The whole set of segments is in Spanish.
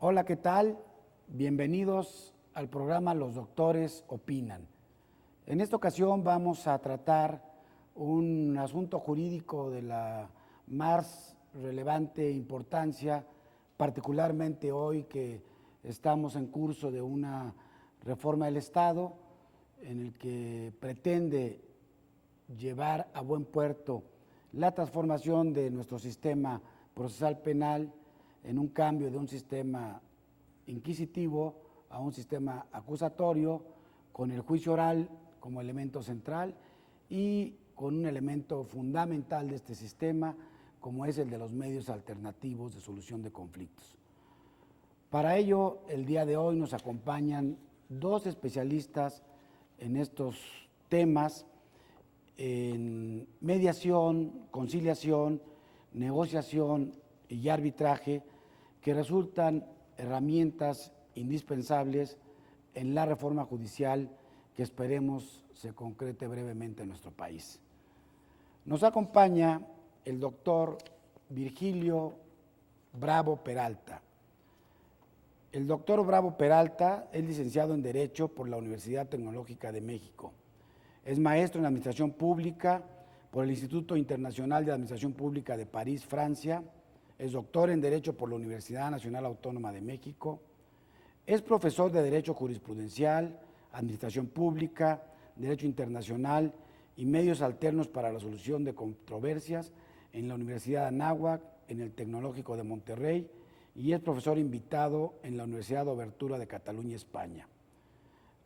Hola, ¿qué tal? Bienvenidos al programa Los Doctores Opinan. En esta ocasión vamos a tratar un asunto jurídico de la más relevante importancia, particularmente hoy que estamos en curso de una reforma del Estado en el que pretende llevar a buen puerto la transformación de nuestro sistema procesal penal en un cambio de un sistema inquisitivo a un sistema acusatorio, con el juicio oral como elemento central y con un elemento fundamental de este sistema, como es el de los medios alternativos de solución de conflictos. Para ello, el día de hoy nos acompañan dos especialistas en estos temas, en mediación, conciliación, negociación y arbitraje, que resultan herramientas indispensables en la reforma judicial que esperemos se concrete brevemente en nuestro país. Nos acompaña el doctor Virgilio Bravo Peralta. El doctor Bravo Peralta es licenciado en Derecho por la Universidad Tecnológica de México. Es maestro en Administración Pública por el Instituto Internacional de Administración Pública de París, Francia. Es doctor en Derecho por la Universidad Nacional Autónoma de México. Es profesor de Derecho Jurisprudencial, Administración Pública, Derecho Internacional y Medios Alternos para la Solución de Controversias en la Universidad de Anáhuac, en el Tecnológico de Monterrey, y es profesor invitado en la Universidad de Obertura de Cataluña, España.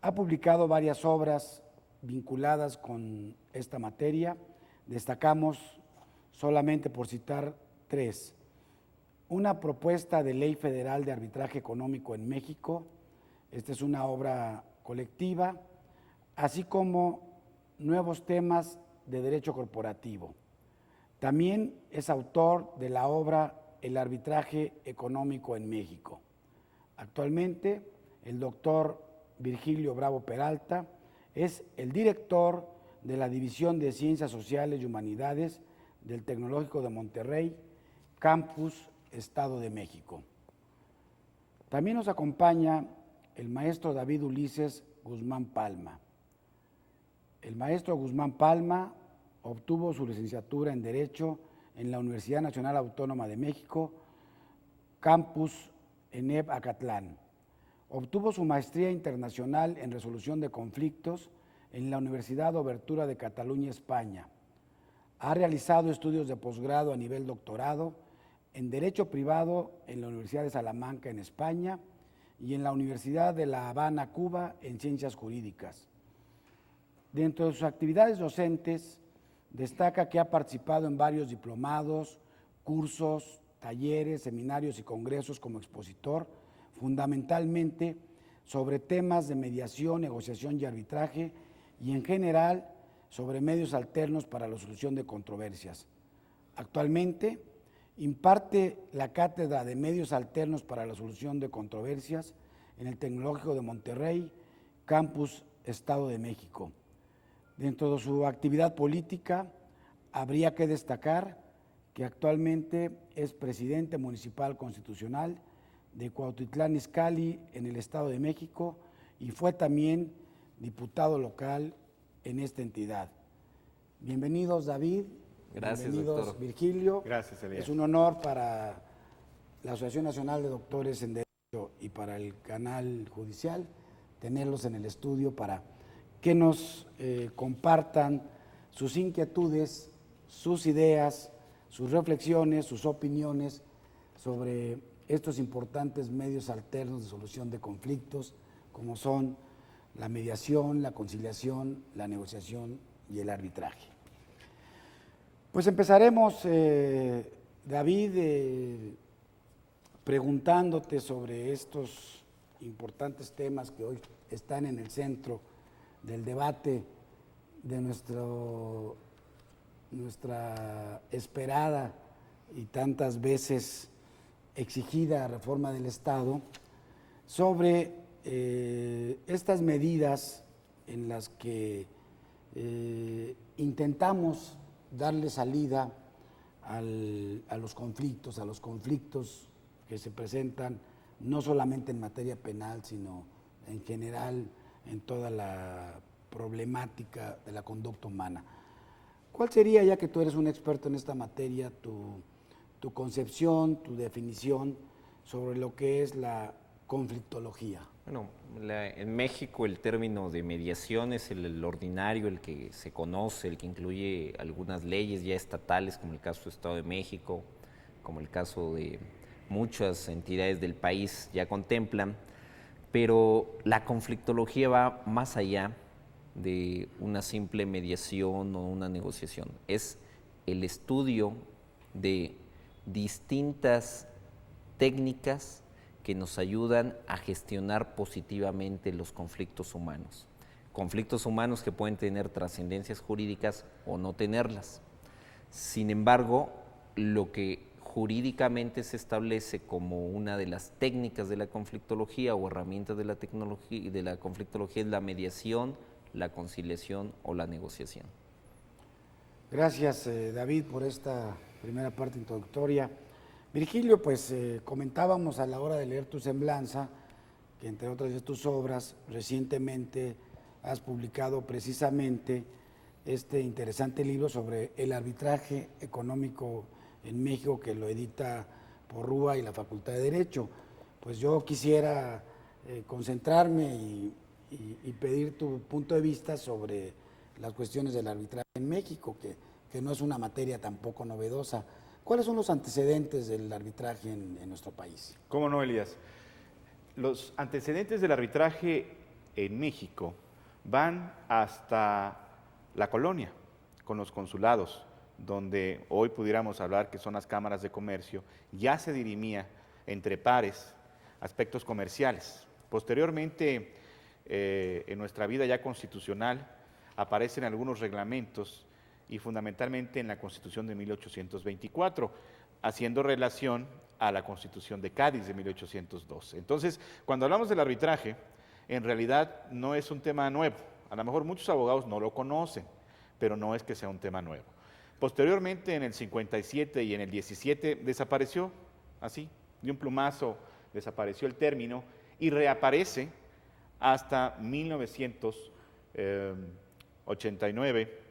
Ha publicado varias obras vinculadas con esta materia. Destacamos, solamente por citar tres: una propuesta de ley federal de arbitraje económico en México. Esta es una obra colectiva, así como nuevos temas de derecho corporativo. También es autor de la obra El arbitraje económico en México. Actualmente, el doctor Virgilio Bravo Peralta es el director de la División de Ciencias Sociales y Humanidades del Tecnológico de Monterrey, Campus Estado de México. También nos acompaña el maestro David Ulises Guzmán Palma. El maestro Guzmán Palma obtuvo su licenciatura en Derecho en la Universidad Nacional Autónoma de México, Campus ENEP Acatlán. Obtuvo su maestría internacional en Resolución de Conflictos en la Universidad de Obertura de Cataluña, España. Ha realizado estudios de posgrado a nivel doctorado en Derecho Privado en la Universidad de Salamanca, en España, y en la Universidad de La Habana, Cuba, en Ciencias Jurídicas. Dentro de sus actividades docentes, destaca que ha participado en varios diplomados, cursos, talleres, seminarios y congresos como expositor, fundamentalmente sobre temas de mediación, negociación y arbitraje, y en general sobre medios alternos para la solución de controversias. Actualmente imparte la cátedra de medios alternos para la solución de controversias en el Tecnológico de Monterrey, Campus Estado de México. Dentro de su actividad política, habría que destacar que actualmente es presidente municipal constitucional de Cuautitlán Izcalli, en el Estado de México, y fue también diputado local en esta entidad. Bienvenidos, David. Gracias, bienvenidos, doctor. Virgilio. Gracias, Elías. Es un honor para la Asociación Nacional de Doctores en Derecho y para el canal judicial tenerlos en el estudio para que nos compartan sus inquietudes, sus ideas, sus reflexiones, sus opiniones sobre estos importantes medios alternos de solución de conflictos, como son la mediación, la conciliación, la negociación y el arbitraje. Pues empezaremos, David, preguntándote sobre estos importantes temas que hoy están en el centro del debate de nuestra esperada y tantas veces exigida reforma del Estado, sobre estas medidas en las que intentamos darle salida a los conflictos que se presentan no solamente en materia penal, sino en general en toda la problemática de la conducta humana. ¿Cuál sería, ya que tú eres un experto en esta materia, tu concepción, tu definición sobre lo que es la conflictología? Bueno, en México el término de mediación es el ordinario, el que se conoce, el que incluye algunas leyes ya estatales, como el caso del Estado de México, como el caso de muchas entidades del país ya contemplan, pero la conflictología va más allá de una simple mediación o una negociación. Es el estudio de distintas técnicas que nos ayudan a gestionar positivamente los conflictos humanos. Conflictos humanos que pueden tener trascendencias jurídicas o no tenerlas. Sin embargo, lo que jurídicamente se establece como una de las técnicas de la conflictología o herramientas de la conflictología es la mediación, la conciliación o la negociación. Gracias, David, por esta primera parte introductoria. Virgilio, pues comentábamos a la hora de leer tu semblanza, que entre otras de tus obras, recientemente has publicado precisamente este interesante libro sobre el arbitraje económico en México, que lo edita por Rúa y la Facultad de Derecho. Pues yo quisiera concentrarme y pedir tu punto de vista sobre las cuestiones del arbitraje en México, que no es una materia tampoco novedosa. ¿Cuáles son los antecedentes del arbitraje en nuestro país? ¿Cómo no, Elías? Los antecedentes del arbitraje en México van hasta la colonia, con los consulados, donde hoy pudiéramos hablar que son las cámaras de comercio, ya se dirimía entre pares aspectos comerciales. Posteriormente, en nuestra vida ya constitucional, aparecen algunos reglamentos y fundamentalmente en la Constitución de 1824, haciendo relación a la Constitución de Cádiz de 1812. Entonces, cuando hablamos del arbitraje, en realidad no es un tema nuevo. A lo mejor muchos abogados no lo conocen, pero no es que sea un tema nuevo. Posteriormente, en el 57 y en el 17, desapareció, así, de un plumazo, desapareció el término y reaparece hasta 1989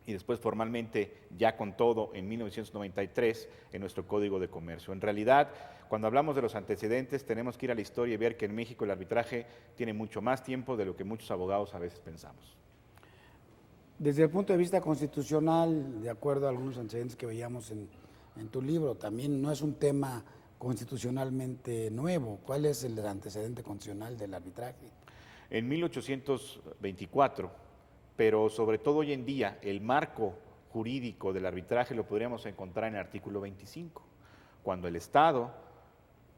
y después formalmente ya con todo en 1993 en nuestro Código de Comercio. En realidad, cuando hablamos de los antecedentes, tenemos que ir a la historia y ver que en México el arbitraje tiene mucho más tiempo de lo que muchos abogados a veces pensamos. Desde el punto de vista constitucional, de acuerdo a algunos antecedentes que veíamos en tu libro, también no es un tema constitucionalmente nuevo. ¿Cuál es el antecedente constitucional del arbitraje? En 1824, pero sobre todo hoy en día, el marco jurídico del arbitraje lo podríamos encontrar en el artículo 25, cuando el Estado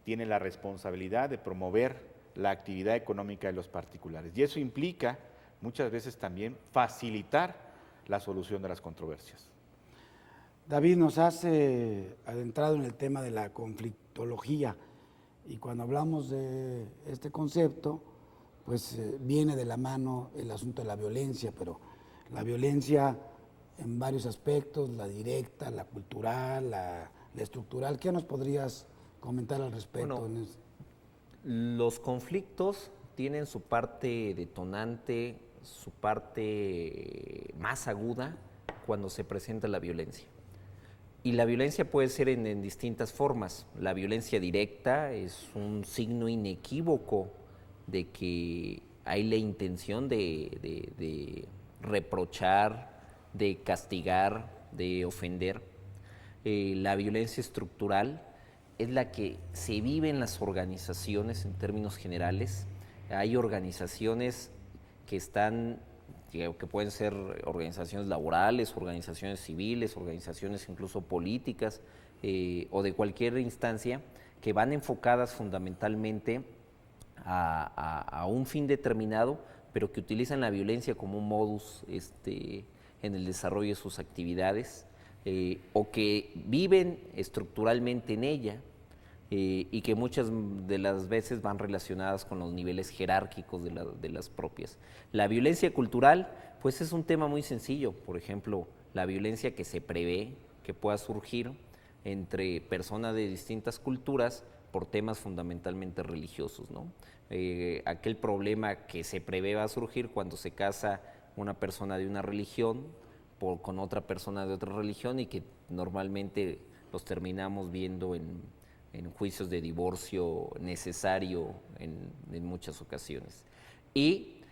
tiene la responsabilidad de promover la actividad económica de los particulares. Y eso implica muchas veces también facilitar la solución de las controversias. David, nos has adentrado en el tema de la conflictología y cuando hablamos de este concepto, pues viene de la mano el asunto de la violencia, pero la violencia en varios aspectos, la directa, la cultural, la estructural. ¿Qué nos podrías comentar al respecto? Bueno, los conflictos tienen su parte detonante, su parte más aguda cuando se presenta la violencia. Y la violencia puede ser en distintas formas. La violencia directa es un signo inequívoco de que hay la intención de reprochar, de castigar, de ofender. La violencia estructural es la que se vive en las organizaciones en términos generales. Hay organizaciones que están, que pueden ser organizaciones laborales, organizaciones civiles, organizaciones incluso políticas o de cualquier instancia, que van enfocadas fundamentalmente a un fin determinado, pero que utilizan la violencia como un modus en el desarrollo de sus actividades, o que viven estructuralmente en ella y que muchas de las veces van relacionadas con los niveles jerárquicos de las propias. La violencia cultural, pues es un tema muy sencillo. Por ejemplo, la violencia que se prevé que pueda surgir entre personas de distintas culturas por temas fundamentalmente religiosos, ¿no? Aquel problema que se prevé va a surgir cuando se casa una persona de una religión con otra persona de otra religión y que normalmente los terminamos viendo en juicios de divorcio necesario en muchas ocasiones. Y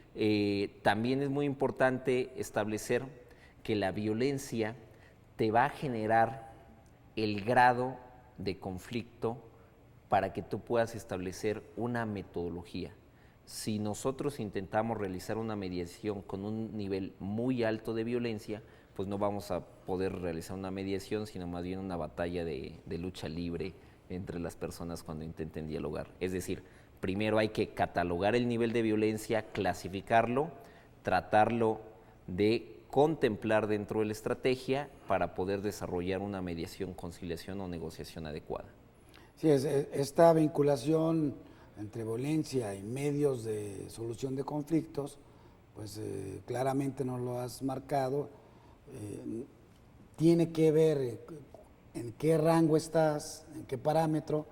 también es muy importante establecer que la violencia te va a generar el grado de conflicto para que tú puedas establecer una metodología. Si nosotros intentamos realizar una mediación con un nivel muy alto de violencia, pues no vamos a poder realizar una mediación, sino más bien una batalla de lucha libre entre las personas cuando intenten dialogar. Es decir, primero hay que catalogar el nivel de violencia, clasificarlo, tratarlo de contemplar dentro de la estrategia para poder desarrollar una mediación, conciliación o negociación adecuada. Sí, esta vinculación entre violencia y medios de solución de conflictos, pues claramente nos lo has marcado, tiene que ver en qué rango estás, en qué parámetro,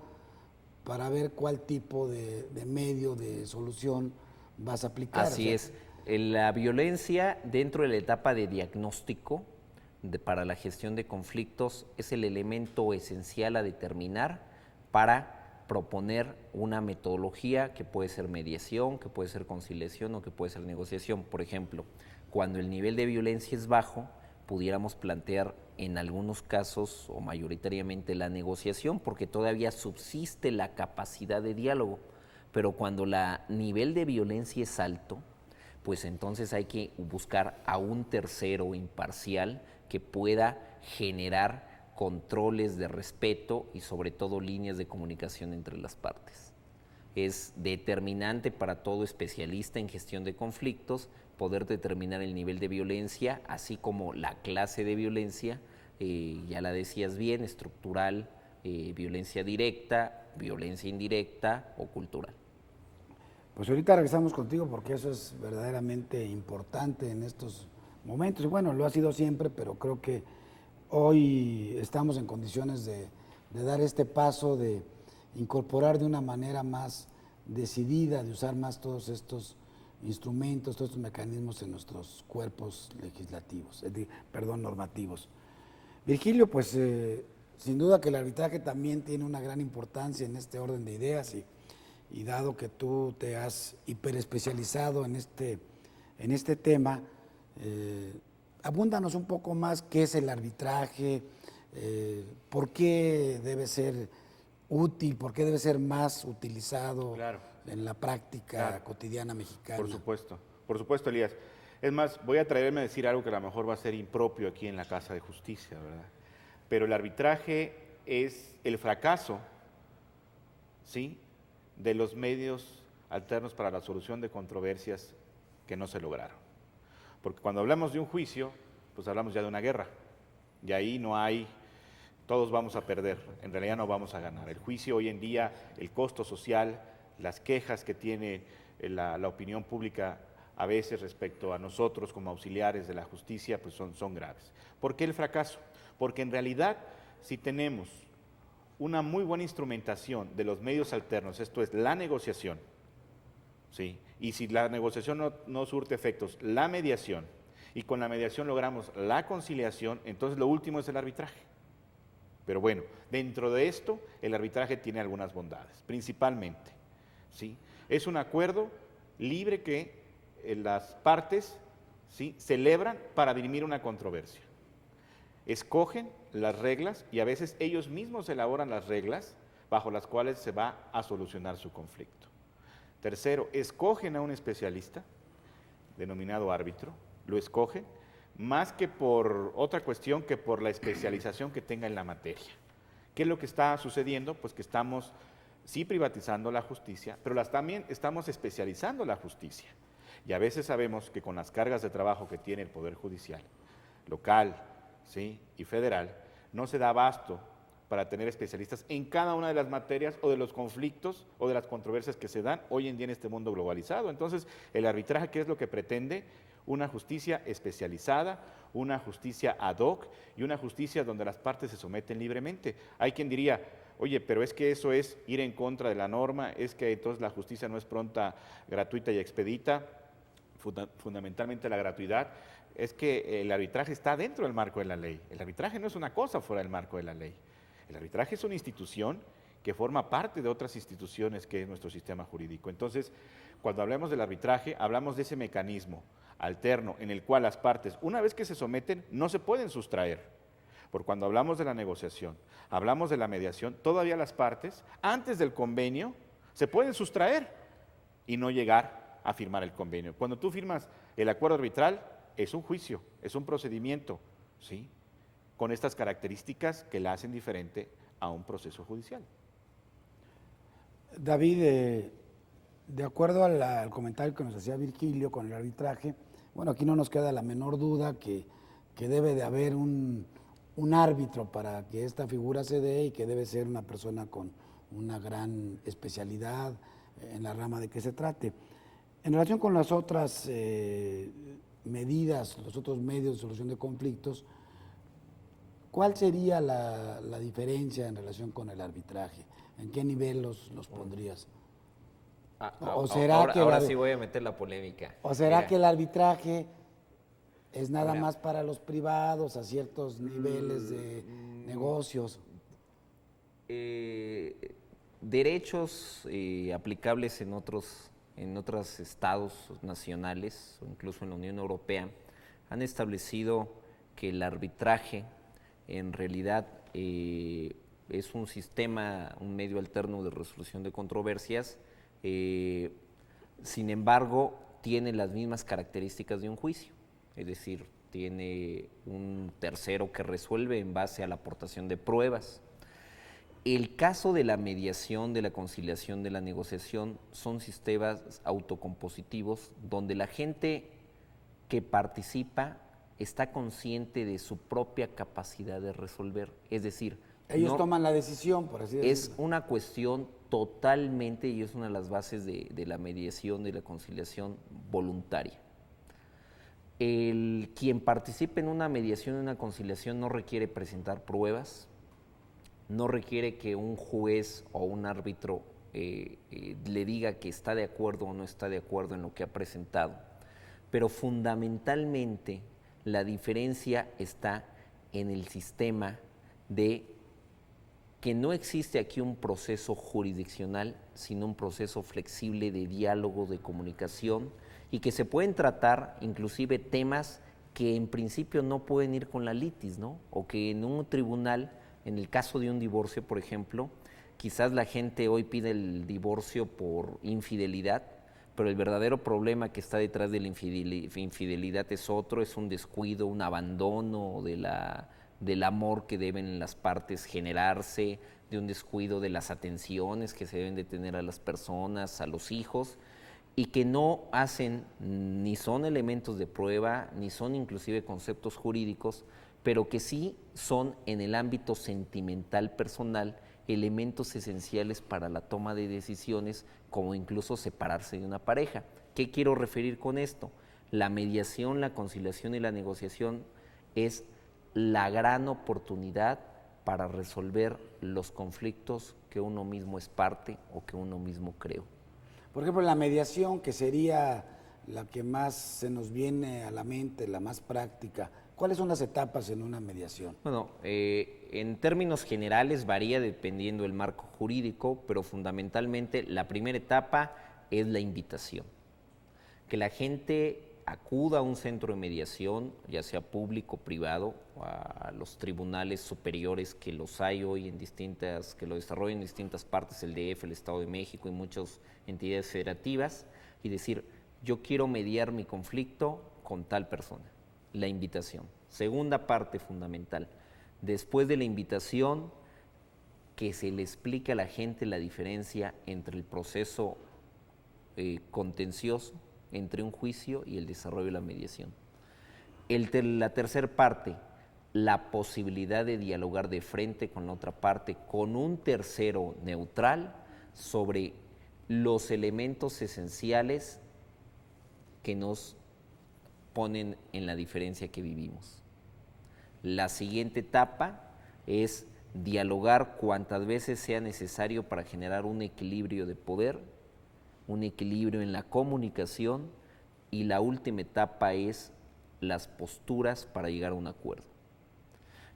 para ver cuál tipo de medio de solución vas a aplicar. Así es. La violencia dentro de la etapa de diagnóstico para la gestión de conflictos es el elemento esencial a determinar para proponer una metodología que puede ser mediación, que puede ser conciliación o que puede ser negociación. Por ejemplo, cuando el nivel de violencia es bajo, pudiéramos plantear en algunos casos o mayoritariamente la negociación, porque todavía subsiste la capacidad de diálogo. Pero cuando el nivel de violencia es alto, pues entonces hay que buscar a un tercero imparcial que pueda generar controles de respeto y sobre todo líneas de comunicación entre las partes. Es determinante para todo especialista en gestión de conflictos poder determinar el nivel de violencia, así como la clase de violencia, ya la decías bien, estructural, violencia directa, violencia indirecta o cultural. Pues ahorita regresamos contigo porque eso es verdaderamente importante en estos momentos. Y bueno, lo ha sido siempre, pero creo que hoy estamos en condiciones de dar este paso, de incorporar de una manera más decidida, de usar más todos estos instrumentos, todos estos mecanismos en nuestros cuerpos legislativos, normativos. Virgilio, pues sin duda que el arbitraje también tiene una gran importancia en este orden de ideas y dado que tú te has hiperespecializado en este tema, abúndanos un poco más qué es el arbitraje, por qué debe ser útil, por qué debe ser más utilizado en la práctica cotidiana mexicana. Por supuesto, Elías. Es más, voy a atreverme a decir algo que a lo mejor va a ser impropio aquí en la Casa de Justicia, ¿verdad? Pero el arbitraje es el fracaso, ¿sí?, de los medios alternos para la solución de controversias que no se lograron. Porque cuando hablamos de un juicio, pues hablamos ya de una guerra. Y ahí no hay, todos vamos a perder, en realidad no vamos a ganar. El juicio hoy en día, el costo social, las quejas que tiene la opinión pública a veces respecto a nosotros como auxiliares de la justicia, pues son graves. ¿Por qué el fracaso? Porque en realidad, si tenemos una muy buena instrumentación de los medios alternos, esto es la negociación, ¿sí?, y si la negociación no surte efectos, la mediación, y con la mediación logramos la conciliación, entonces lo último es el arbitraje. Pero bueno, dentro de esto, el arbitraje tiene algunas bondades, principalmente, ¿sí?, es un acuerdo libre que las partes, ¿sí?, celebran para dirimir una controversia. Escogen las reglas y a veces ellos mismos elaboran las reglas bajo las cuales se va a solucionar su conflicto. Tercero, escogen a un especialista, denominado árbitro, lo escogen más que por otra cuestión que por la especialización que tenga en la materia. ¿Qué es lo que está sucediendo? Pues que estamos sí privatizando la justicia, pero también estamos especializando la justicia. Y a veces sabemos que con las cargas de trabajo que tiene el Poder Judicial, local, ¿sí?, y federal, no se da abasto para tener especialistas en cada una de las materias o de los conflictos o de las controversias que se dan hoy en día en este mundo globalizado. Entonces, el arbitraje, ¿qué es lo que pretende? Una justicia especializada, una justicia ad hoc y una justicia donde las partes se someten libremente. Hay quien diría, oye, pero es que eso es ir en contra de la norma, es que entonces la justicia no es pronta, gratuita y expedita, fundamentalmente la gratuidad, es que el arbitraje está dentro del marco de la ley. El arbitraje no es una cosa fuera del marco de la ley. El arbitraje es una institución que forma parte de otras instituciones que es nuestro sistema jurídico. Entonces, cuando hablamos del arbitraje, hablamos de ese mecanismo alterno en el cual las partes, una vez que se someten, no se pueden sustraer. Porque cuando hablamos de la negociación, hablamos de la mediación, todavía las partes, antes del convenio, se pueden sustraer y no llegar a firmar el convenio. Cuando tú firmas el acuerdo arbitral, es un juicio, es un procedimiento, ¿sí?, con estas características que la hacen diferente a un proceso judicial. David, de acuerdo al comentario que nos hacía Virgilio con el arbitraje, bueno, aquí no nos queda la menor duda que debe de haber un árbitro para que esta figura se dé y que debe ser una persona con una gran especialidad en la rama de que se trate. En relación con las otras medidas, los otros medios de solución de conflictos, ¿cuál sería la diferencia en relación con el arbitraje? ¿En qué nivel los pondrías? ¿O será ahora sí voy a meter la polémica. ¿O será Mira, que el arbitraje es nada Mira. más para los privados a ciertos niveles de negocios? Derechos aplicables en otros estados nacionales o incluso en la Unión Europea han establecido que el arbitraje en realidad es un sistema, un medio alterno de resolución de controversias, sin embargo tiene las mismas características de un juicio, es decir, tiene un tercero que resuelve en base a la aportación de pruebas. El caso de la mediación, de la conciliación, de la negociación son sistemas autocompositivos donde la gente que participa está consciente de su propia capacidad de resolver, es decir, Ellos toman la decisión, por así decirlo. es una cuestión totalmente, y es una de las bases de la mediación, de la conciliación voluntaria. Quien participe en una mediación, en una conciliación, no requiere presentar pruebas, no requiere que un juez o un árbitro le diga que está de acuerdo o no está de acuerdo en lo que ha presentado, pero fundamentalmente la diferencia está en el sistema de que no existe aquí un proceso jurisdiccional, sino un proceso flexible de diálogo, de comunicación, y que se pueden tratar inclusive temas que en principio no pueden ir con la litis, ¿no? O que en un tribunal, en el caso de un divorcio, por ejemplo, quizás la gente hoy pide el divorcio por infidelidad, pero el verdadero problema que está detrás de la infidelidad es otro, es un descuido, un abandono del amor que deben las partes generarse, de un descuido de las atenciones que se deben de tener a las personas, a los hijos, y que no hacen, ni son elementos de prueba, ni son inclusive conceptos jurídicos, pero que sí son en el ámbito sentimental personal elementos esenciales para la toma de decisiones, como incluso separarse de una pareja. ¿Qué quiero referir con esto? La mediación, la conciliación y la negociación es la gran oportunidad para resolver los conflictos que uno mismo es parte o que uno mismo creó. Por ejemplo, la mediación, que sería la que más se nos viene a la mente, la más práctica. ¿Cuáles son las etapas en una mediación? Bueno, en términos generales varía dependiendo del marco jurídico, pero fundamentalmente la primera etapa es la invitación. Que la gente acuda a un centro de mediación, ya sea público o privado, a los tribunales superiores que los hay hoy que lo desarrollan en distintas partes, el DF, el Estado de México y muchas entidades federativas, y decir, yo quiero mediar mi conflicto con tal persona. La invitación. Segunda parte fundamental. Después de la invitación, que se le explique a la gente la diferencia entre el proceso contencioso, entre un juicio y el desarrollo de la mediación. La tercera parte, la posibilidad de dialogar de frente con la otra parte, con un tercero neutral, sobre los elementos esenciales que nos ponen en la diferencia que vivimos. La siguiente etapa es dialogar cuantas veces sea necesario para generar un equilibrio de poder, un equilibrio en la comunicación, y la última etapa es las posturas para llegar a un acuerdo.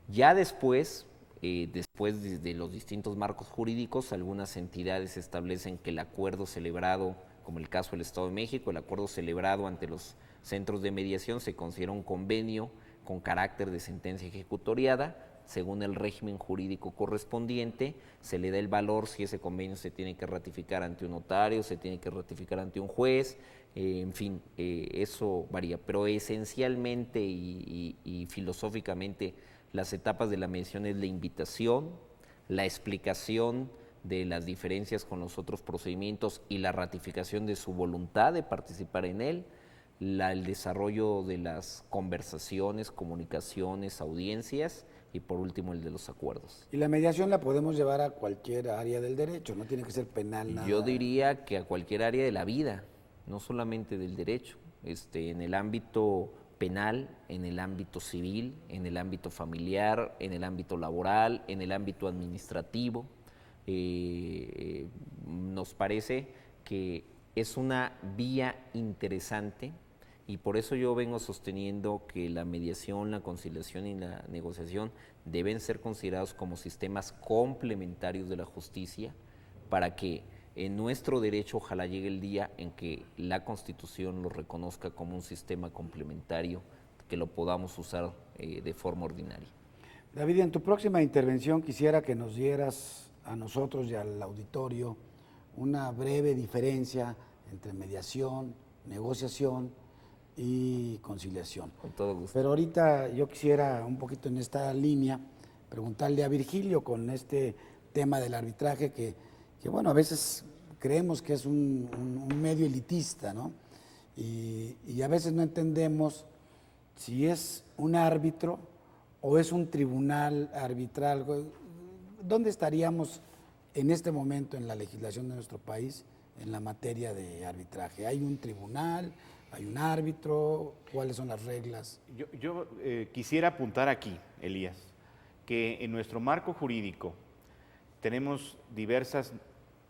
Ya después de los distintos marcos jurídicos, algunas entidades establecen que el acuerdo celebrado, como el caso del Estado de México, el acuerdo celebrado ante los centros de mediación se considera un convenio con carácter de sentencia ejecutoriada. Según el régimen jurídico correspondiente, se le da el valor si ese convenio se tiene que ratificar ante un notario, se tiene que ratificar ante un juez, en fin, eso varía. Pero esencialmente y filosóficamente, las etapas de la mediación es la invitación, la explicación de las diferencias con los otros procedimientos y la ratificación de su voluntad de participar en él, el desarrollo de las conversaciones, comunicaciones, audiencias, y por último el de los acuerdos. Y la mediación la podemos llevar a cualquier área del derecho, no tiene que ser penal nada. Yo diría que a cualquier área de la vida, no solamente del derecho, en el ámbito penal, en el ámbito civil, en el ámbito familiar, en el ámbito laboral, en el ámbito administrativo. Nos parece que es una vía interesante, y por eso yo vengo sosteniendo que la mediación, la conciliación y la negociación deben ser considerados como sistemas complementarios de la justicia, para que en nuestro derecho ojalá llegue el día en que la Constitución lo reconozca como un sistema complementario, que lo podamos usar de forma ordinaria. David, en tu próxima intervención quisiera que nos dieras a nosotros y al auditorio una breve diferencia entre mediación, negociación y conciliación. Con todo gusto. Pero ahorita yo quisiera un poquito en esta línea preguntarle a Virgilio con este tema del arbitraje que bueno, a veces creemos que es un medio elitista, ¿no? Y a veces no entendemos si es un árbitro o es un tribunal arbitral. ¿Dónde estaríamos en este momento en la legislación de nuestro país en la materia de arbitraje? ¿Hay un tribunal? ¿Hay un árbitro? ¿Cuáles son las reglas? Yo quisiera apuntar aquí, Elías, que en nuestro marco jurídico tenemos diversas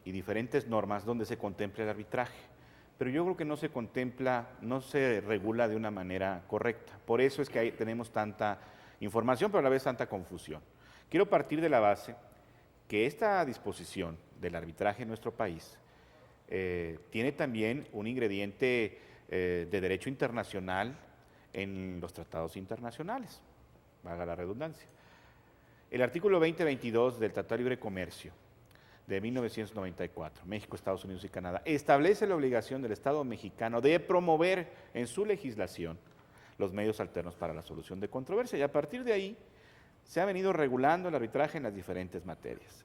y diferentes normas donde se contempla el arbitraje, pero yo creo que no se contempla, no se regula de una manera correcta. Por eso es que tenemos tanta información, pero a la vez tanta confusión. Quiero partir de la base que esta disposición del arbitraje en nuestro país tiene también un ingrediente de derecho internacional en los tratados internacionales, valga la redundancia. El artículo 20-22 del Tratado de Libre Comercio de 1994, México, Estados Unidos y Canadá, establece la obligación del Estado mexicano de promover en su legislación los medios alternos para la solución de controversia, y a partir de ahí se ha venido regulando el arbitraje en las diferentes materias.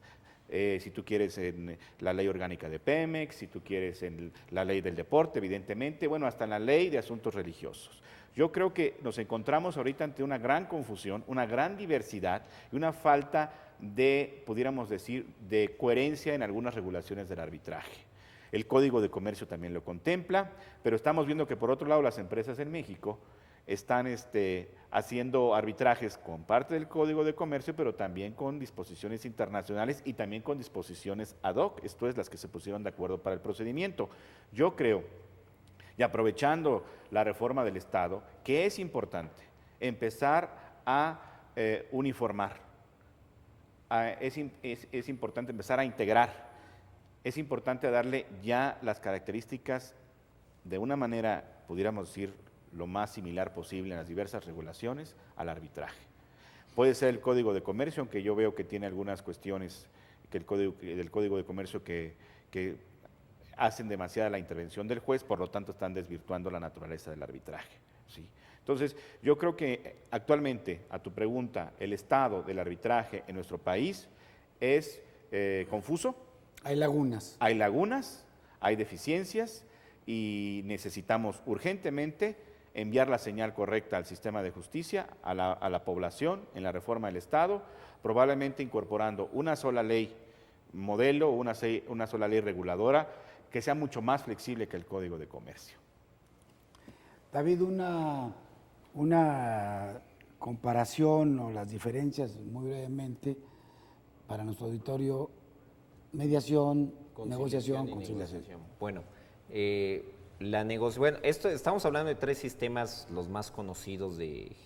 Si tú quieres en la ley orgánica de Pemex, si tú quieres en la ley del deporte, evidentemente, bueno, hasta en la ley de asuntos religiosos. Yo creo que nos encontramos ahorita ante una gran confusión, una gran diversidad y una falta de, pudiéramos decir, de coherencia en algunas regulaciones del arbitraje. El Código de Comercio también lo contempla, pero estamos viendo que por otro lado las empresas en México están haciendo arbitrajes con parte del Código de Comercio, pero también con disposiciones internacionales y también con disposiciones ad hoc, esto es, las que se pusieron de acuerdo para el procedimiento. Yo creo, y aprovechando la reforma del Estado, que es importante empezar a uniformar, es importante empezar a integrar, es importante darle ya las características de una manera, pudiéramos decir, lo más similar posible en las diversas regulaciones al arbitraje. Puede ser el Código de Comercio, aunque yo veo que tiene algunas cuestiones del Código de Comercio que hacen demasiada la intervención del juez, por lo tanto están desvirtuando la naturaleza del arbitraje. ¿Sí? Entonces, yo creo que actualmente, a tu pregunta, el estado del arbitraje en nuestro país es confuso. Hay lagunas. Hay lagunas, hay deficiencias y necesitamos urgentemente enviar la señal correcta al sistema de justicia, a la población, en la reforma del Estado, probablemente incorporando una sola ley modelo, una sola ley reguladora, que sea mucho más flexible que el Código de Comercio. David, una comparación o las diferencias, muy brevemente, para nuestro auditorio, mediación, negociación, y conciliación. negociación. Bueno, estamos hablando de 3 sistemas, los más conocidos de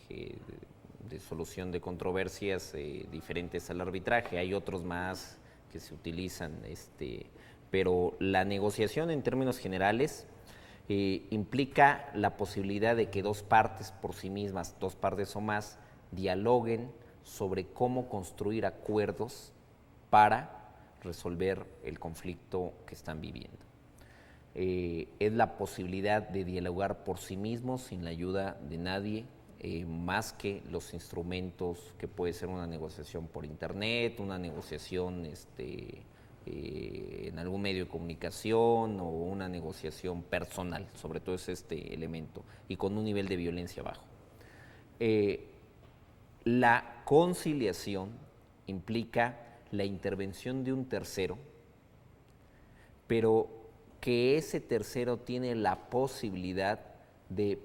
solución de controversias diferentes al arbitraje. Hay otros más que se utilizan, pero la negociación en términos generales implica la posibilidad de que 2 partes por sí mismas, 2 partes o más, dialoguen sobre cómo construir acuerdos para resolver el conflicto que están viviendo. Es la posibilidad de dialogar por sí mismos sin la ayuda de nadie, más que los instrumentos que puede ser una negociación por internet, una negociación en algún medio de comunicación o una negociación personal, sobre todo es este elemento, y con un nivel de violencia bajo. La conciliación implica la intervención de un tercero, pero que ese tercero tiene la posibilidad de,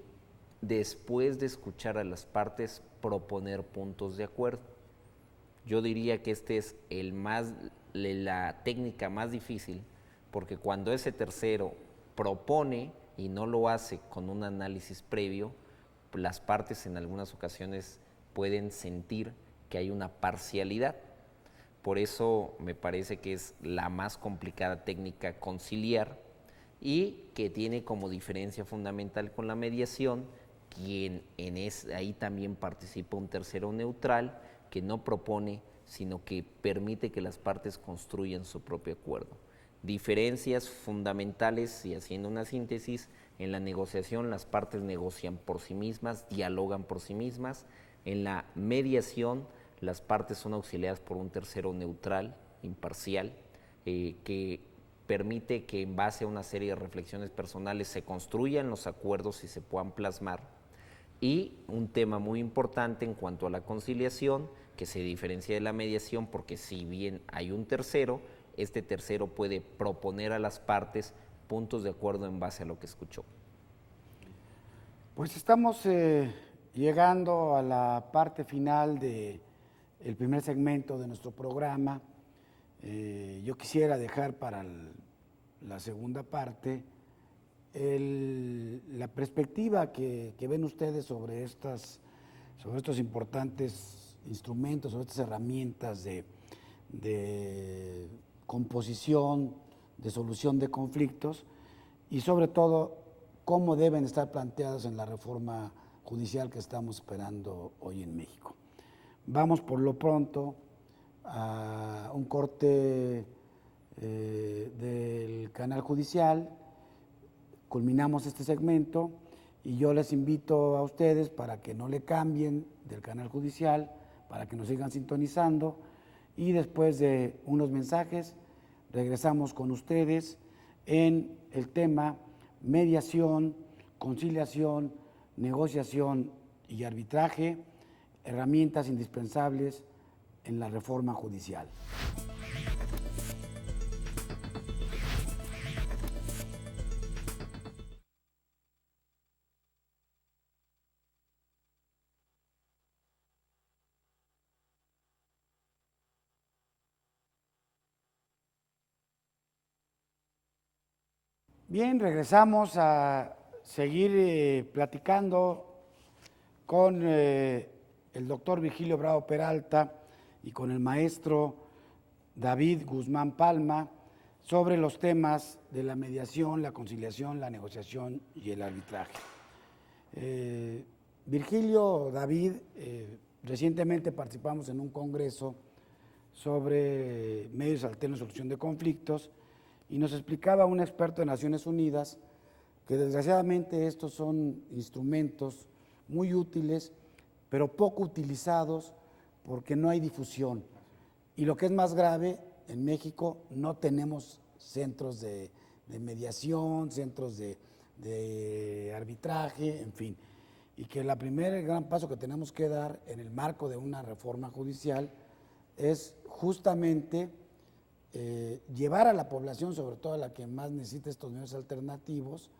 después de escuchar a las partes, proponer puntos de acuerdo. Yo diría que es la técnica más difícil, porque cuando ese tercero propone y no lo hace con un análisis previo, las partes en algunas ocasiones pueden sentir que hay una parcialidad. Por eso me parece que es la más complicada técnica conciliar y que tiene como diferencia fundamental con la mediación, ahí también participa un tercero neutral que no propone, sino que permite que las partes construyan su propio acuerdo. Diferencias fundamentales, y haciendo una síntesis, en la negociación las partes negocian por sí mismas, dialogan por sí mismas. En la mediación las partes son auxiliadas por un tercero neutral, imparcial, que permite que en base a una serie de reflexiones personales se construyan los acuerdos y se puedan plasmar. Y un tema muy importante en cuanto a la conciliación, que se diferencia de la mediación, porque si bien hay un tercero, este tercero puede proponer a las partes puntos de acuerdo en base a lo que escuchó. Pues estamos llegando a la parte final del primer segmento de nuestro programa. Yo quisiera dejar para la segunda parte la perspectiva que ven ustedes sobre estos importantes instrumentos, sobre estas herramientas de composición, de solución de conflictos y sobre todo cómo deben estar planteadas en la reforma judicial que estamos esperando hoy en México. Vamos por lo pronto a un corte del canal judicial, culminamos este segmento y yo les invito a ustedes para que no le cambien del canal judicial, para que nos sigan sintonizando y después de unos mensajes regresamos con ustedes en el tema mediación, conciliación, negociación y arbitraje, herramientas indispensables en la reforma judicial. Bien, regresamos a seguir platicando con el doctor Virgilio Bravo Peralta y con el maestro David Guzmán Palma sobre los temas de la mediación, la conciliación, la negociación y el arbitraje. Virgilio, David, recientemente participamos en un congreso sobre medios alternos de solución de conflictos y nos explicaba un experto de Naciones Unidas que desgraciadamente estos son instrumentos muy útiles, pero poco utilizados porque no hay difusión. Y lo que es más grave, en México no tenemos centros de mediación, centros de arbitraje, en fin. Y que el primer gran paso que tenemos que dar en el marco de una reforma judicial es justamente llevar a la población, sobre todo a la que más necesita estos medios alternativos,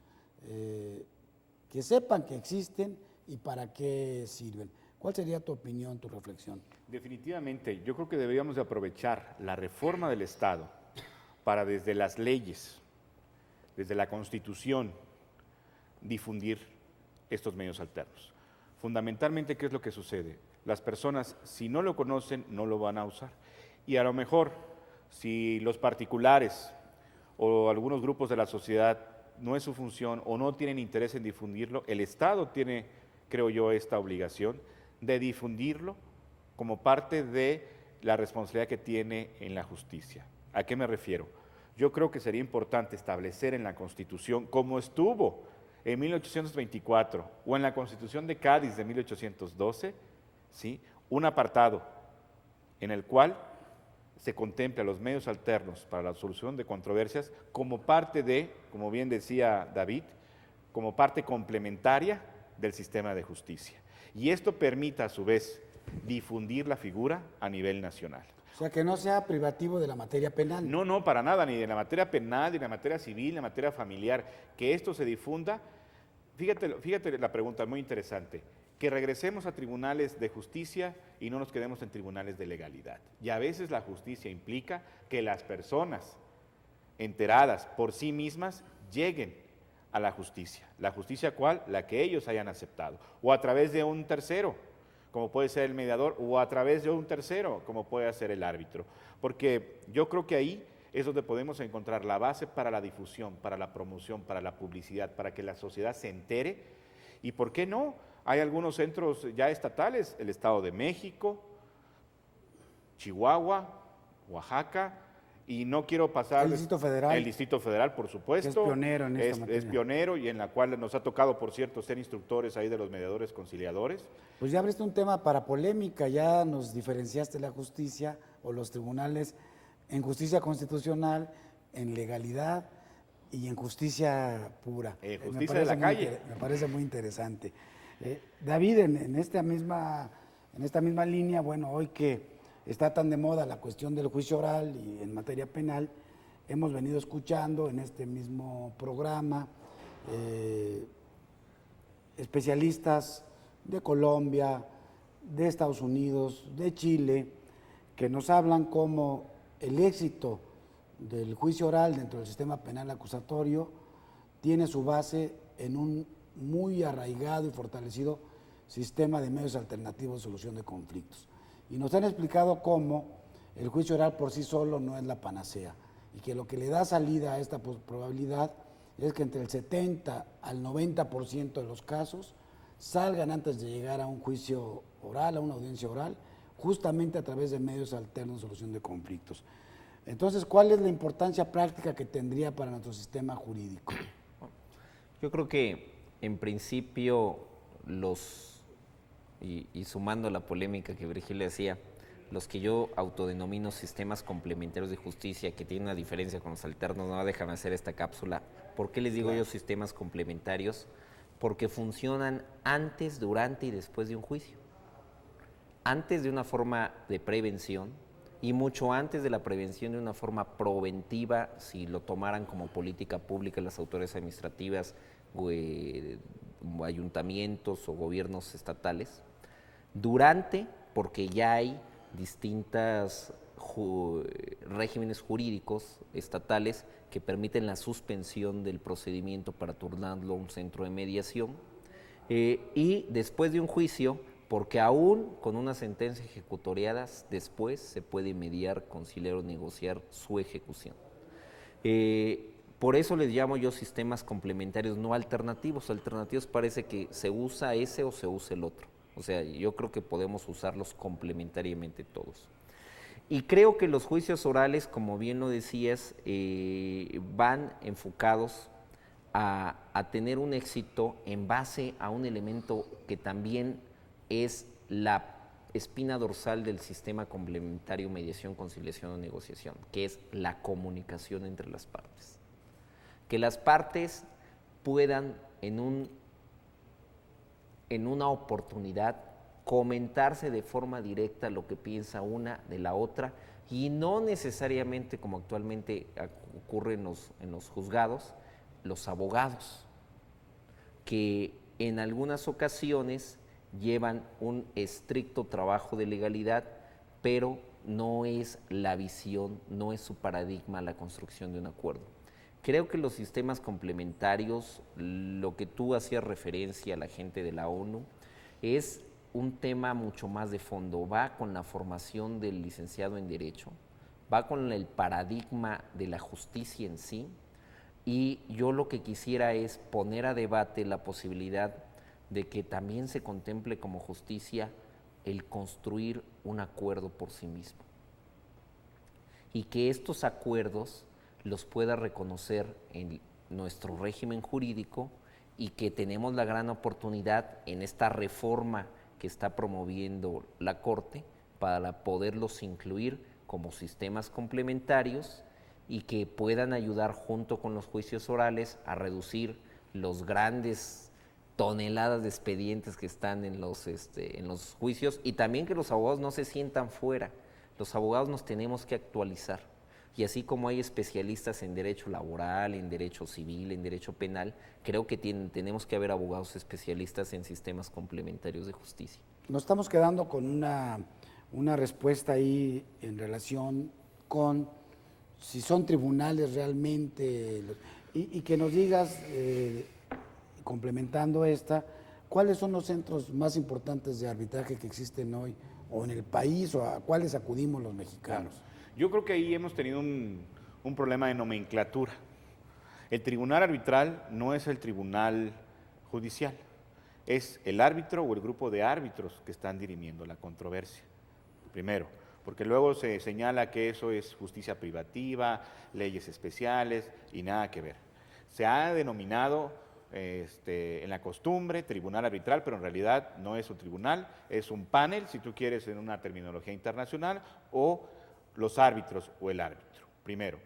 que sepan que existen y para qué sirven. ¿Cuál sería tu opinión, tu reflexión? Definitivamente, yo creo que deberíamos de aprovechar la reforma del Estado para desde las leyes, desde la Constitución, difundir estos medios alternos. Fundamentalmente, ¿qué es lo que sucede? Las personas, si no lo conocen, no lo van a usar. Y a lo mejor, si los particulares o algunos grupos de la sociedad no es su función o no tienen interés en difundirlo, el Estado tiene, creo yo, esta obligación de difundirlo como parte de la responsabilidad que tiene en la justicia. ¿A qué me refiero? Yo creo que sería importante establecer en la Constitución, como estuvo en 1824 o en la Constitución de Cádiz de 1812, ¿sí?, un apartado en el cual se contempla los medios alternos para la solución de controversias como parte de, como bien decía David, como parte complementaria del sistema de justicia. Y esto permita a su vez difundir la figura a nivel nacional. O sea, que no sea privativo de la materia penal. No, no, para nada, ni de la materia penal, ni de la materia civil, ni de la materia familiar, que esto se difunda. Fíjate la pregunta, muy interesante, que regresemos a tribunales de justicia y no nos quedemos en tribunales de legalidad. Y a veces la justicia implica que las personas enteradas por sí mismas lleguen a la justicia. ¿La justicia cuál? La que ellos hayan aceptado. O a través de un tercero, como puede ser el mediador, o a través de un tercero, como puede ser el árbitro. Porque yo creo que ahí es donde podemos encontrar la base para la difusión, para la promoción, para la publicidad, para que la sociedad se entere. ¿Y por qué no? Hay algunos centros ya estatales, el Estado de México, Chihuahua, Oaxaca, y no quiero pasar... El Distrito Federal. El Distrito Federal, por supuesto. Que es pionero en esta materia. Es pionero y en la cual nos ha tocado, por cierto, ser instructores ahí de los mediadores conciliadores. Pues ya abriste un tema para polémica, ya nos diferenciaste la justicia o los tribunales en justicia constitucional, en legalidad y en justicia pura. Justicia de la calle. Me parece muy interesante. David, en esta misma línea, bueno, hoy que está tan de moda la cuestión del juicio oral y en materia penal, hemos venido escuchando en este mismo programa especialistas de Colombia, de Estados Unidos, de Chile, que nos hablan cómo el éxito del juicio oral dentro del sistema penal acusatorio tiene su base en un muy arraigado y fortalecido sistema de medios alternativos de solución de conflictos. Y nos han explicado cómo el juicio oral por sí solo no es la panacea y que lo que le da salida a esta probabilidad es que entre el 70 al 90% de los casos salgan antes de llegar a un juicio oral, a una audiencia oral, justamente a través de medios alternos de solución de conflictos. Entonces, ¿cuál es la importancia práctica que tendría para nuestro sistema jurídico? Yo creo que en principio y sumando la polémica que Virgilio decía, los que yo autodenomino sistemas complementarios de justicia, que tienen una diferencia con los alternos, no dejan hacer esta cápsula. ¿Por qué les digo yo sistemas complementarios? Porque funcionan antes, durante y después de un juicio. Antes de una forma de prevención y mucho antes de la prevención de una forma preventiva, si lo tomaran como política pública las autoridades administrativas, ayuntamientos o gobiernos estatales. Durante, porque ya hay distintos regímenes jurídicos estatales que permiten la suspensión del procedimiento para turnarlo a un centro de mediación, y después de un juicio, porque aún con una sentencia ejecutoriada después se puede mediar, conciliar o negociar su ejecución. Por eso les llamo yo sistemas complementarios, no alternativos. Alternativos parece que se usa ese o se usa el otro. O sea, yo creo que podemos usarlos complementariamente todos. Y creo que los juicios orales, como bien lo decías, van enfocados a tener un éxito en base a un elemento que también es la espina dorsal del sistema complementario mediación, conciliación o negociación, que es la comunicación entre las partes. Que las partes puedan en una oportunidad comentarse de forma directa lo que piensa una de la otra y no necesariamente como actualmente ocurre en los juzgados, los abogados, que en algunas ocasiones llevan un estricto trabajo de legalidad, pero no es la visión, no es su paradigma la construcción de un acuerdo. Creo que los sistemas complementarios, lo que tú hacías referencia a la gente de la ONU, es un tema mucho más de fondo, va con la formación del licenciado en Derecho, va con el paradigma de la justicia en sí, y yo lo que quisiera es poner a debate la posibilidad de que también se contemple como justicia el construir un acuerdo por sí mismo, y que estos acuerdos los pueda reconocer en nuestro régimen jurídico, y que tenemos la gran oportunidad en esta reforma que está promoviendo la Corte para poderlos incluir como sistemas complementarios y que puedan ayudar junto con los juicios orales a reducir los grandes toneladas de expedientes que están en los juicios, y también que los abogados no se sientan fuera. Los abogados nos tenemos que actualizar, y así como hay especialistas en derecho laboral, en derecho civil, en derecho penal, creo que tenemos que haber abogados especialistas en sistemas complementarios de justicia. Nos estamos quedando con una respuesta ahí en relación con si son tribunales realmente, y que nos digas, complementando esta, ¿cuáles son los centros más importantes de arbitraje que existen hoy o en el país, o a cuáles acudimos los mexicanos? Claro. Yo creo que ahí hemos tenido un problema de nomenclatura. El tribunal arbitral no es el tribunal judicial, es el árbitro o el grupo de árbitros que están dirimiendo la controversia, primero, porque luego se señala que eso es justicia privativa, leyes especiales y nada que ver. Se ha denominado en la costumbre tribunal arbitral, pero en realidad no es un tribunal, es un panel, si tú quieres, en una terminología internacional, o los árbitros o el árbitro, primero.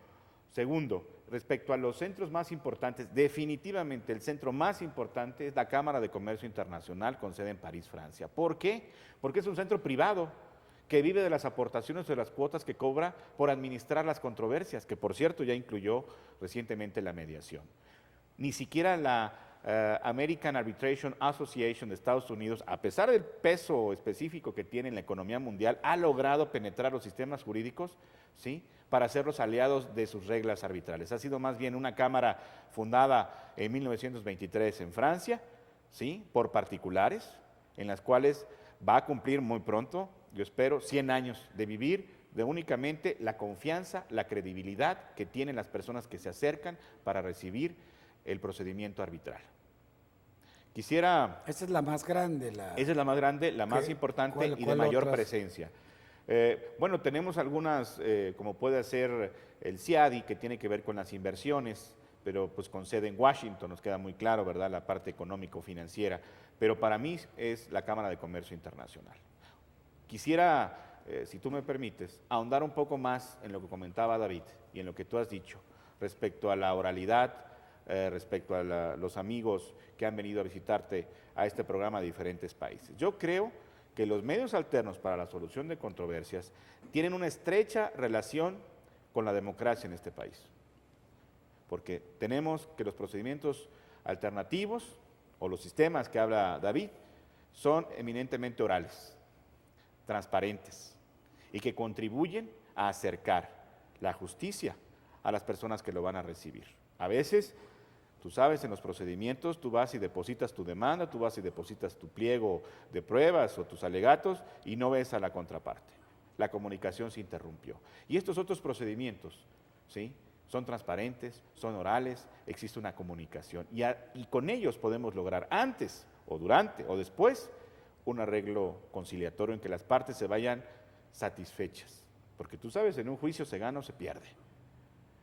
Segundo, respecto a los centros más importantes, definitivamente el centro más importante es la Cámara de Comercio Internacional con sede en París, Francia. ¿Por qué? Porque es un centro privado que vive de las aportaciones o de las cuotas que cobra por administrar las controversias, que por cierto ya incluyó recientemente la mediación. Ni siquiera la American Arbitration Association de Estados Unidos, a pesar del peso específico que tiene en la economía mundial, ha logrado penetrar los sistemas jurídicos, ¿sí?, para hacerlos aliados de sus reglas arbitrales. Ha sido más bien una cámara fundada en 1923 en Francia, ¿sí?, por particulares, en las cuales va a cumplir muy pronto, yo espero, 100 años de vivir de únicamente la confianza, la credibilidad que tienen las personas que se acercan para recibir el procedimiento arbitral. Quisiera... Esa es la más grande. Esa es la más grande, la más importante y de mayor presencia. Bueno, tenemos algunas, como puede ser el CIADI, que tiene que ver con las inversiones, pero pues con sede en Washington, nos queda muy claro, ¿verdad?, la parte económico-financiera, pero para mí es la Cámara de Comercio Internacional. Quisiera, si tú me permites, ahondar un poco más en lo que comentaba David y en lo que tú has dicho respecto a la oralidad, respecto a los amigos que han venido a visitarte a este programa de diferentes países. Yo creo que los medios alternos para la solución de controversias tienen una estrecha relación con la democracia en este país, porque tenemos que los procedimientos alternativos o los sistemas que habla David son eminentemente orales, transparentes y que contribuyen a acercar la justicia a las personas que lo van a recibir. A veces, tú sabes, en los procedimientos tú vas y depositas tu demanda, tú vas y depositas tu pliego de pruebas o tus alegatos y no ves a la contraparte. La comunicación se interrumpió. Y estos otros procedimientos, ¿sí?, son transparentes, son orales, existe una comunicación y con ellos podemos lograr antes o durante o después un arreglo conciliatorio en que las partes se vayan satisfechas. Porque tú sabes, en un juicio se gana o se pierde.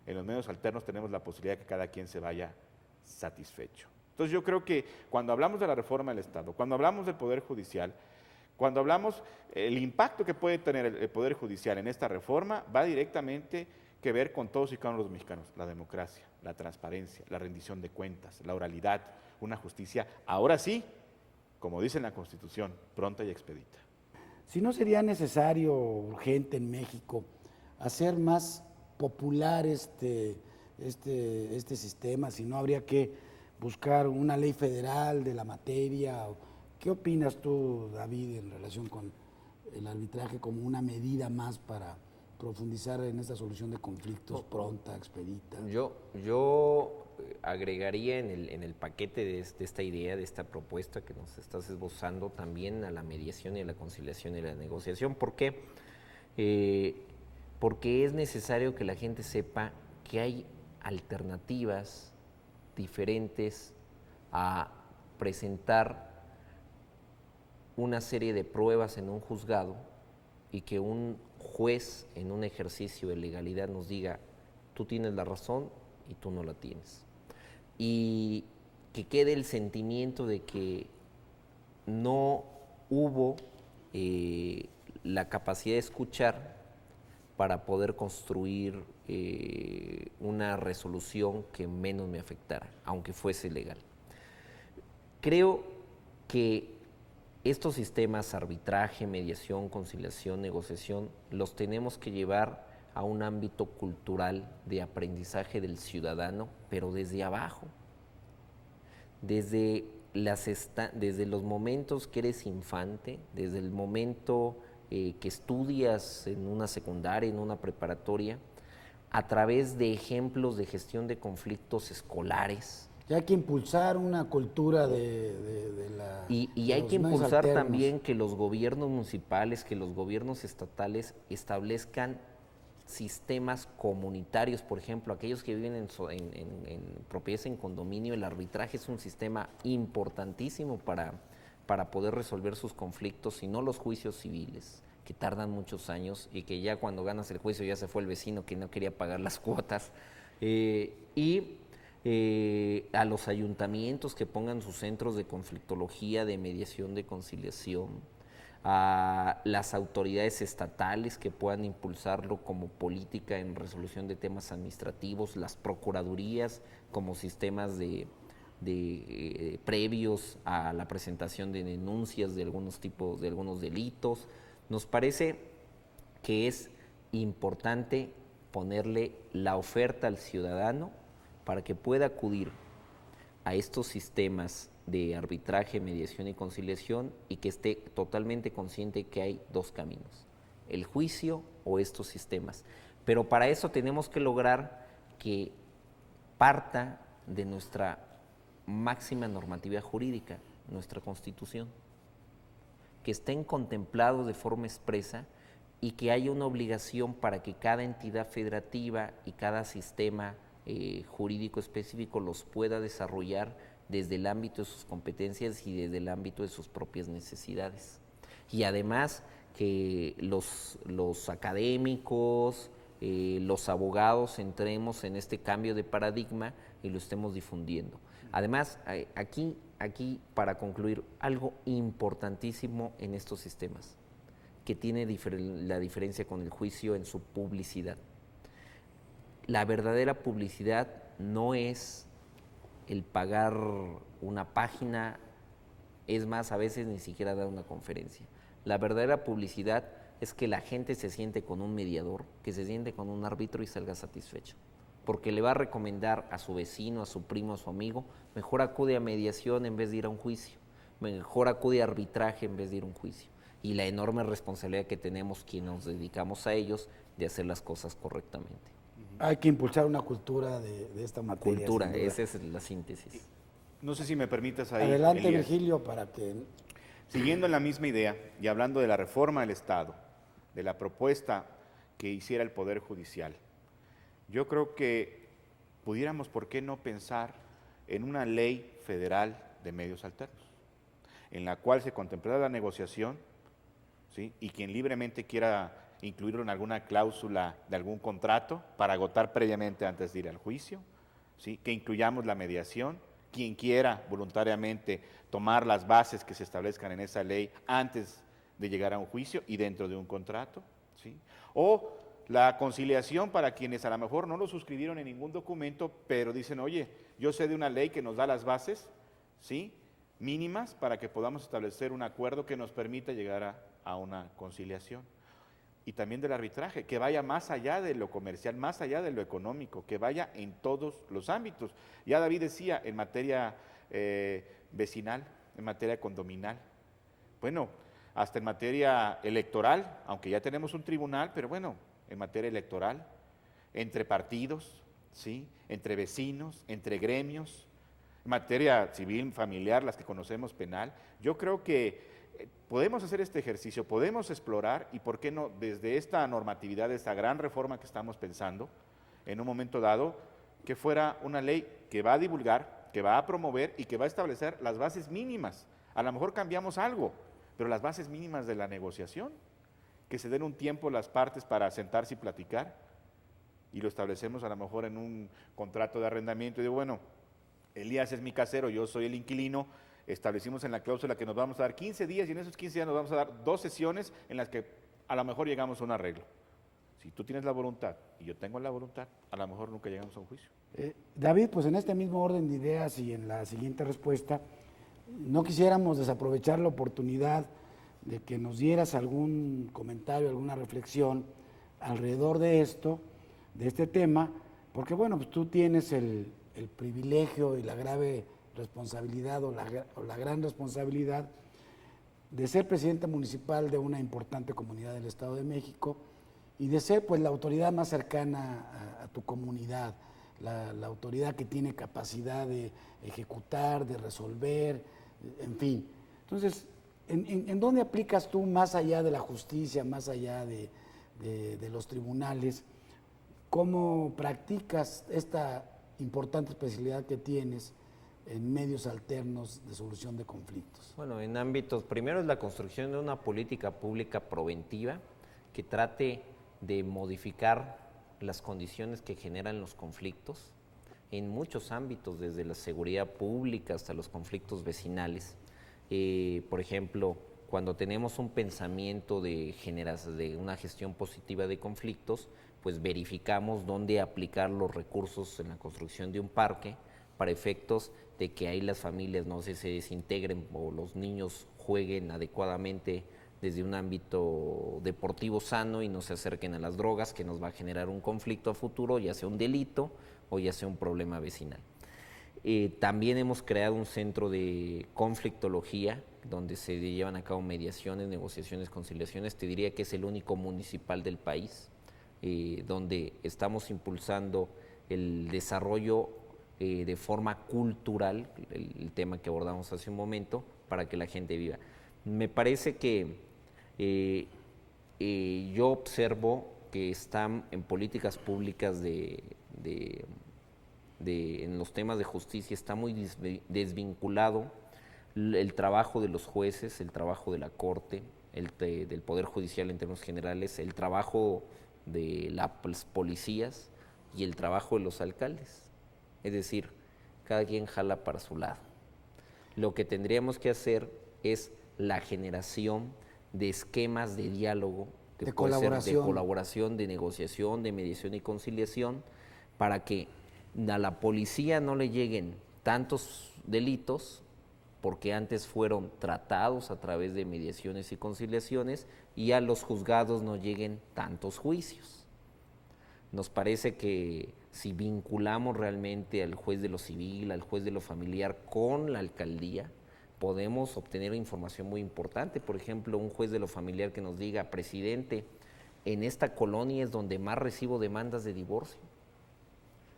En los medios alternos tenemos la posibilidad de que cada quien se vaya satisfecho. Entonces yo creo que cuando hablamos de la reforma del Estado, cuando hablamos del Poder Judicial, cuando hablamos el impacto que puede tener el Poder Judicial en esta reforma, va directamente que ver con todos y cada uno de los mexicanos: la democracia, la transparencia, la rendición de cuentas, la oralidad, una justicia, ahora sí, como dice en la Constitución, pronta y expedita. Si no sería necesario, urgente en México, hacer más popular este sistema, si no habría que buscar una ley federal de la materia ¿Qué opinas tú, David, en relación con el arbitraje como una medida más para profundizar en esta solución de conflictos pronta, expedita? Yo agregaría en el paquete de esta idea, de esta propuesta que nos estás esbozando, también a la mediación y a la conciliación y la negociación. ¿Por qué? Porque es necesario que la gente sepa que hay alternativas diferentes a presentar una serie de pruebas en un juzgado y que un juez en un ejercicio de legalidad nos diga, tú tienes la razón y tú no la tienes. Y que quede el sentimiento de que no hubo la capacidad de escuchar para poder construir una resolución que menos me afectara, aunque fuese legal. Creo que estos sistemas, arbitraje, mediación, conciliación, negociación, los tenemos que llevar a un ámbito cultural de aprendizaje del ciudadano, pero desde abajo, desde los momentos que eres infante, desde el momento que estudias en una secundaria, en una preparatoria, a través de ejemplos de gestión de conflictos escolares. Y hay que impulsar una cultura de hay que los medios impulsar alternos. también que los gobiernos municipales, que los gobiernos estatales establezcan sistemas comunitarios, por ejemplo, aquellos que viven en propiedades en condominio. El arbitraje es un sistema importantísimo para poder resolver sus conflictos, y no los juicios civiles, que tardan muchos años y que ya cuando ganas el juicio ya se fue el vecino que no quería pagar las cuotas. A los ayuntamientos que pongan sus centros de conflictología, de mediación, de conciliación, a las autoridades estatales que puedan impulsarlo como política en resolución de temas administrativos, las procuradurías como sistemas previos a la presentación de denuncias de algunos tipos, de algunos delitos. Nos parece que es importante ponerle la oferta al ciudadano para que pueda acudir a estos sistemas de arbitraje, mediación y conciliación, y que esté totalmente consciente que hay dos caminos, el juicio o estos sistemas. Pero para eso tenemos que lograr que parta de nuestra máxima normativa jurídica, nuestra Constitución, que estén contemplados de forma expresa y que haya una obligación para que cada entidad federativa y cada sistema jurídico específico los pueda desarrollar desde el ámbito de sus competencias y desde el ámbito de sus propias necesidades. Y además que los académicos, los abogados entremos en este cambio de paradigma y lo estemos difundiendo. Además, aquí para concluir, algo importantísimo en estos sistemas, que tiene la diferencia con el juicio en su publicidad. La verdadera publicidad no es el pagar una página, es más, a veces ni siquiera dar una conferencia. La verdadera publicidad es que la gente se siente con un mediador, que se siente con un árbitro y salga satisfecho, porque le va a recomendar a su vecino, a su primo, a su amigo, mejor acude a mediación en vez de ir a un juicio, mejor acude a arbitraje en vez de ir a un juicio. Y la enorme responsabilidad que tenemos quienes nos dedicamos a ellos de hacer las cosas correctamente. Hay que impulsar una cultura de esta materia. Cultura, esa es la síntesis. No sé si me permitas ahí, Adelante, Elías. Virgilio, para que... Siguiendo en la misma idea y hablando de la reforma del Estado, de la propuesta que hiciera el Poder Judicial, yo creo que pudiéramos, ¿por qué no pensar en una ley federal de medios alternos, en la cual se contemplara la negociación, ¿sí? Y quien libremente quiera incluirlo en alguna cláusula de algún contrato para agotar previamente antes de ir al juicio, ¿sí? Que incluyamos la mediación, quien quiera voluntariamente tomar las bases que se establezcan en esa ley antes de llegar a un juicio y dentro de un contrato, ¿sí? O la conciliación para quienes a lo mejor no lo suscribieron en ningún documento, pero dicen, oye, yo sé de una ley que nos da las bases, ¿sí?, mínimas para que podamos establecer un acuerdo que nos permita llegar a una conciliación. Y también del arbitraje, que vaya más allá de lo comercial, más allá de lo económico, que vaya en todos los ámbitos. Ya David decía, en materia vecinal, en materia condominal, Bueno, hasta en materia electoral, aunque ya tenemos un tribunal, pero bueno, en materia electoral, entre partidos, ¿sí? Entre vecinos, entre gremios, en materia civil, familiar, las que conocemos penal. Yo creo que podemos hacer este ejercicio, podemos explorar y por qué no, desde esta normatividad, esta gran reforma que estamos pensando, en un momento dado, que fuera una ley que va a divulgar, que va a promover y que va a establecer las bases mínimas. A lo mejor cambiamos algo, pero las bases mínimas de la negociación, que se den un tiempo las partes para sentarse y platicar, y lo establecemos a lo mejor en un contrato de arrendamiento, y digo, bueno, Elías es mi casero, yo soy el inquilino, establecimos en la cláusula que nos vamos a dar 15 días, y en esos 15 días nos vamos a dar 2 sesiones en las que a lo mejor llegamos a un arreglo. Si tú tienes la voluntad y yo tengo la voluntad, a lo mejor nunca llegamos a un juicio. David, pues en este mismo orden de ideas y en la siguiente respuesta, no quisiéramos desaprovechar la oportunidad de que nos dieras algún comentario, alguna reflexión alrededor de esto, de este tema, porque bueno, pues tú tienes el privilegio y la grave responsabilidad o la gran responsabilidad de ser presidente municipal de una importante comunidad del Estado de México y de ser pues la autoridad más cercana a tu comunidad, la autoridad que tiene capacidad de ejecutar, de resolver, en fin. Entonces, ¿en dónde aplicas tú más allá de la justicia, más allá de los tribunales? ¿Cómo practicas esta importante especialidad que tienes en medios alternos de solución de conflictos? Bueno, en ámbitos, primero es la construcción de una política pública preventiva que trate de modificar las condiciones que generan los conflictos en muchos ámbitos, desde la seguridad pública hasta los conflictos vecinales. Por ejemplo, cuando tenemos un pensamiento de una gestión positiva de conflictos, pues verificamos dónde aplicar los recursos en la construcción de un parque para efectos de que ahí las familias no se desintegren o los niños jueguen adecuadamente desde un ámbito deportivo sano y no se acerquen a las drogas, que nos va a generar un conflicto a futuro, ya sea un delito o ya sea un problema vecinal. También hemos creado un centro de conflictología donde se llevan a cabo mediaciones, negociaciones, conciliaciones. Te diría que es el único municipal del país donde estamos impulsando el desarrollo de forma cultural, el tema que abordamos hace un momento, para que la gente viva. Me parece que yo observo que están en políticas públicas en los temas de justicia, está muy desvinculado el trabajo de los jueces, el trabajo de la Corte, del Poder Judicial en términos generales, el trabajo de las policías y el trabajo de los alcaldes. Es decir, cada quien jala para su lado. Lo que tendríamos que hacer es la generación de esquemas de diálogo, que de puede colaboración. ser de colaboración, de negociación, de mediación y conciliación, para que a la policía no le lleguen tantos delitos, porque antes fueron tratados a través de mediaciones y conciliaciones, y a los juzgados no lleguen tantos juicios. Nos parece que si vinculamos realmente al juez de lo civil, al juez de lo familiar con la alcaldía, podemos obtener información muy importante. Por ejemplo, un juez de lo familiar que nos diga, presidente, en esta colonia es donde más recibo demandas de divorcio.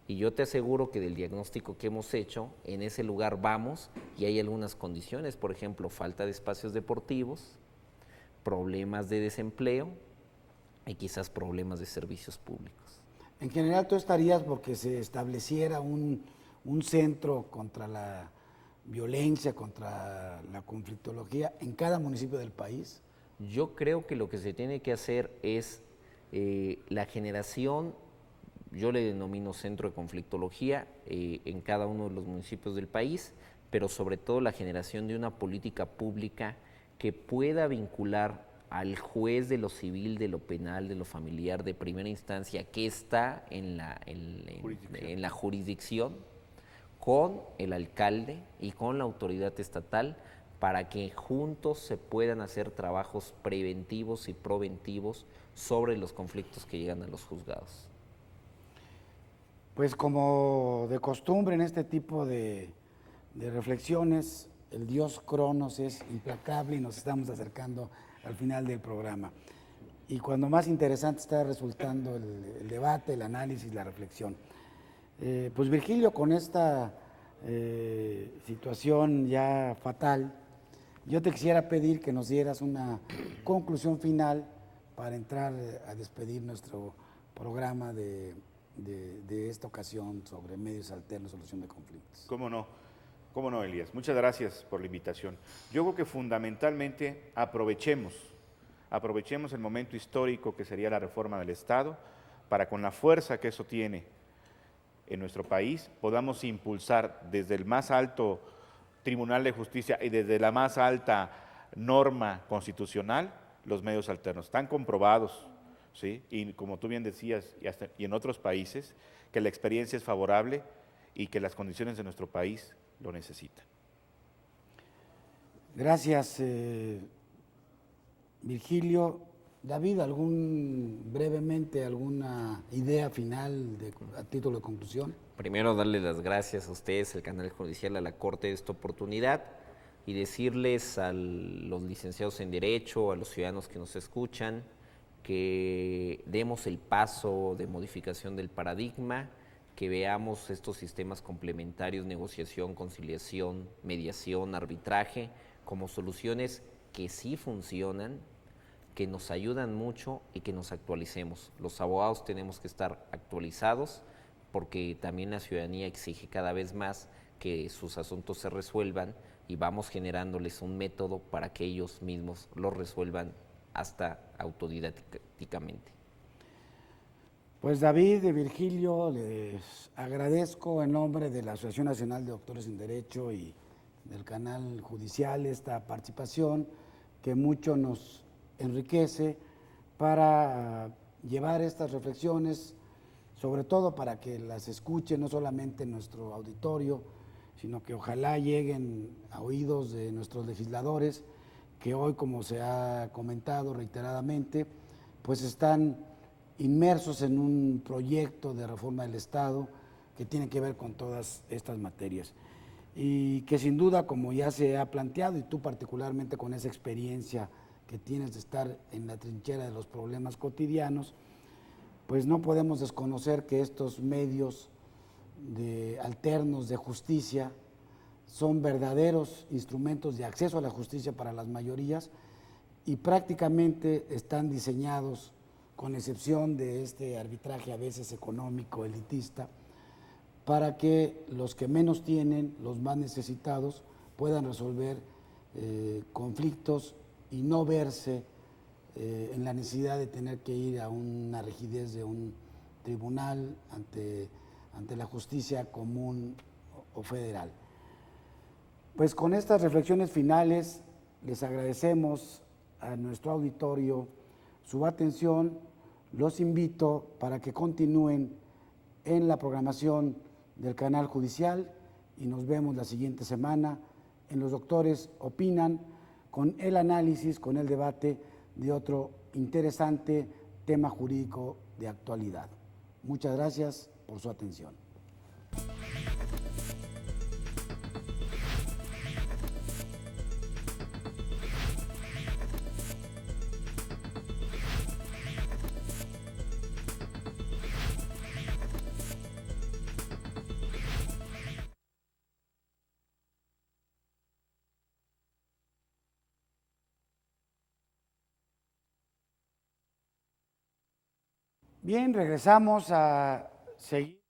Y yo te aseguro que del diagnóstico que hemos hecho, en ese lugar vamos y hay algunas condiciones, por ejemplo, falta de espacios deportivos, problemas de desempleo y quizás problemas de servicios públicos. En general, ¿tú estarías porque se estableciera un centro contra la violencia, contra la conflictología en cada municipio del país? Yo creo que lo que se tiene que hacer es la generación, yo le denomino centro de conflictología en cada uno de los municipios del país, pero sobre todo la generación de una política pública que pueda vincular al juez de lo civil, de lo penal, de lo familiar, de primera instancia, que está en la jurisdicción, con el alcalde y con la autoridad estatal, para que juntos se puedan hacer trabajos preventivos y proventivos sobre los conflictos que llegan a los juzgados. Pues como de costumbre en este tipo de reflexiones, el dios Cronos es implacable y nos estamos acercando al final del programa. Y cuando más interesante está resultando el debate, el análisis, la reflexión. Pues Virgilio, con esta situación ya fatal, yo te quisiera pedir que nos dieras una conclusión final para entrar a despedir nuestro programa de esta ocasión sobre medios alternos, solución de conflictos. ¿Cómo no, Elías? Muchas gracias por la invitación. Yo creo que fundamentalmente aprovechemos el momento histórico que sería la reforma del Estado para, con la fuerza que eso tiene en nuestro país, podamos impulsar desde el más alto Tribunal de Justicia y desde la más alta norma constitucional los medios alternos. Están comprobados, ¿sí? Y como tú bien decías, y en otros países, que la experiencia es favorable y que las condiciones de nuestro país lo necesitan. Gracias, Virgilio. David, brevemente, alguna idea final a título de conclusión? Primero, darle las gracias a ustedes, al canal judicial, a la Corte de esta oportunidad y decirles a los licenciados en Derecho, a los ciudadanos que nos escuchan, que demos el paso de modificación del paradigma, que veamos estos sistemas complementarios, negociación, conciliación, mediación, arbitraje, como soluciones que sí funcionan, que nos ayudan mucho y que nos actualicemos. Los abogados tenemos que estar actualizados porque también la ciudadanía exige cada vez más que sus asuntos se resuelvan y vamos generándoles un método para que ellos mismos los resuelvan hasta autodidácticamente. Pues David y Virgilio, les agradezco en nombre de la Asociación Nacional de Doctores en Derecho y del canal judicial esta participación que mucho nos enriquece para llevar estas reflexiones, sobre todo para que las escuche no solamente nuestro auditorio, sino que ojalá lleguen a oídos de nuestros legisladores, que hoy, como se ha comentado reiteradamente, pues están inmersos en un proyecto de reforma del Estado que tiene que ver con todas estas materias. Y que sin duda, como ya se ha planteado, y tú particularmente con esa experiencia que tienes de estar en la trinchera de los problemas cotidianos, pues no podemos desconocer que estos medios alternos de justicia son verdaderos instrumentos de acceso a la justicia para las mayorías y prácticamente están diseñados, con excepción de este arbitraje a veces económico, elitista, para que los que menos tienen, los más necesitados, puedan resolver conflictos y no verse en la necesidad de tener que ir a una rigidez de un tribunal ante la justicia común o federal. Pues con estas reflexiones finales les agradecemos a nuestro auditorio su atención. Los invito para que continúen en la programación del canal judicial y nos vemos la siguiente semana en Los Doctores Opinan, con el análisis, con el debate de otro interesante tema jurídico de actualidad. Muchas gracias por su atención. Bien, regresamos a seguir.